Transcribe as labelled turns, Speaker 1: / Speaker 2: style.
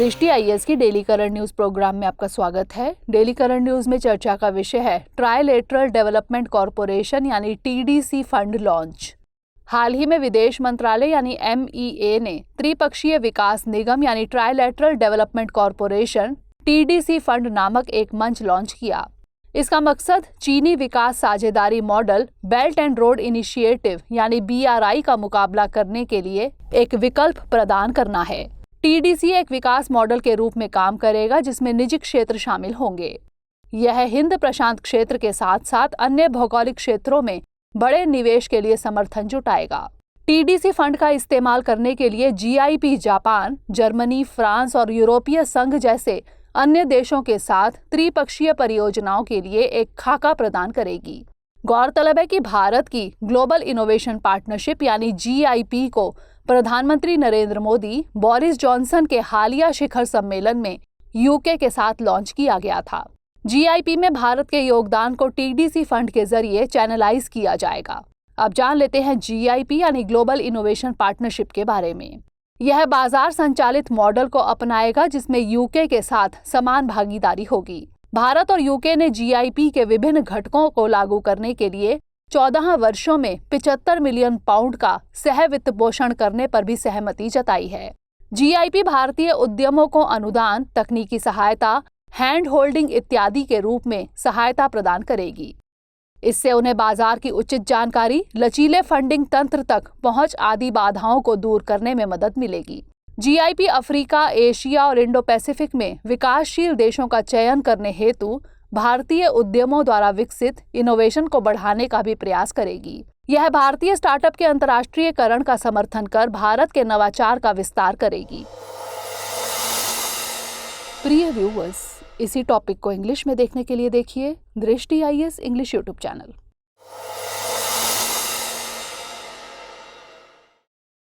Speaker 1: दृष्टि आईएएस की daily current news programme में आपका स्वागत है। डेली करंट न्यूज में चर्चा का विषय है ट्राइलेटरल डेवलपमेंट कॉरपोरेशन यानी टीडीसी फंड लॉन्च। हाल ही में विदेश मंत्रालय यानी एमईए ने त्रिपक्षीय विकास निगम यानी trilateral development corporation TDC fund नामक एक मंच लॉन्च किया। इसका मकसद चीनी विकास साझेदारी model belt and road initiative यानी BRI का मुकाबला करने के लिए एक विकल्प प्रदान करना है। टीडीसी एक विकास मॉडल के रूप में काम करेगा जिसमें निजी क्षेत्र शामिल होंगे। यह हिंद प्रशांत क्षेत्र के साथ साथ अन्य भौगोलिक क्षेत्रों में बड़े निवेश के लिए समर्थन जुटाएगा। टीडीसी फंड का इस्तेमाल करने के लिए GIP जापान, जर्मनी, फ्रांस और यूरोपीय संघ जैसे अन्य देशों के साथ त्रिपक्षीय परियोजनाओं के लिए एक खाका प्रदान करेगी। गौरतलब है कि भारत की ग्लोबल इनोवेशन पार्टनरशिप यानी GIP को प्रधानमंत्री नरेंद्र मोदी, बोरिस जॉनसन के हालिया शिखर सम्मेलन में UK के साथ लॉन्च किया गया था। GIP में भारत के योगदान को टीडीसी फंड के जरिए चैनलाइज किया जाएगा। अब जान लेते हैं GIP यानी ग्लोबल इनोवेशन पार्टनरशिप के बारे में। यह बाजार संचालित मॉडल को अपनाएगा जिसमें UK के साथ समान भागीदारी होगी। भारत और UK ने GIP के विभिन्न घटकों को लागू करने के लिए 14 वर्षों में 75 मिलियन पाउंड का सह वित्त पोषण करने पर भी सहमति जताई है। GIP भारतीय उद्यमों को अनुदान, तकनीकी सहायता, हैंड होल्डिंग इत्यादि के रूप में सहायता प्रदान करेगी। इससे उन्हें बाजार की उचित जानकारी, लचीले फंडिंग तंत्र तक पहुंच आदि बाधाओं को दूर करने में मदद मिलेगी। GIP अफ्रीका, एशिया और इंडो पैसिफिक में विकासशील देशों का चयन करने हेतु भारतीय उद्यमों द्वारा विकसित इनोवेशन को बढ़ाने का भी प्रयास करेगी। यह भारतीय स्टार्टअप के अंतर्राष्ट्रीयकरण का समर्थन कर भारत के नवाचार का विस्तार करेगी। प्रिय व्यूअर्स, इसी टॉपिक को इंग्लिश में देखने के लिए देखिए दृष्टि आईएएस इंग्लिश यूट्यूब चैनल।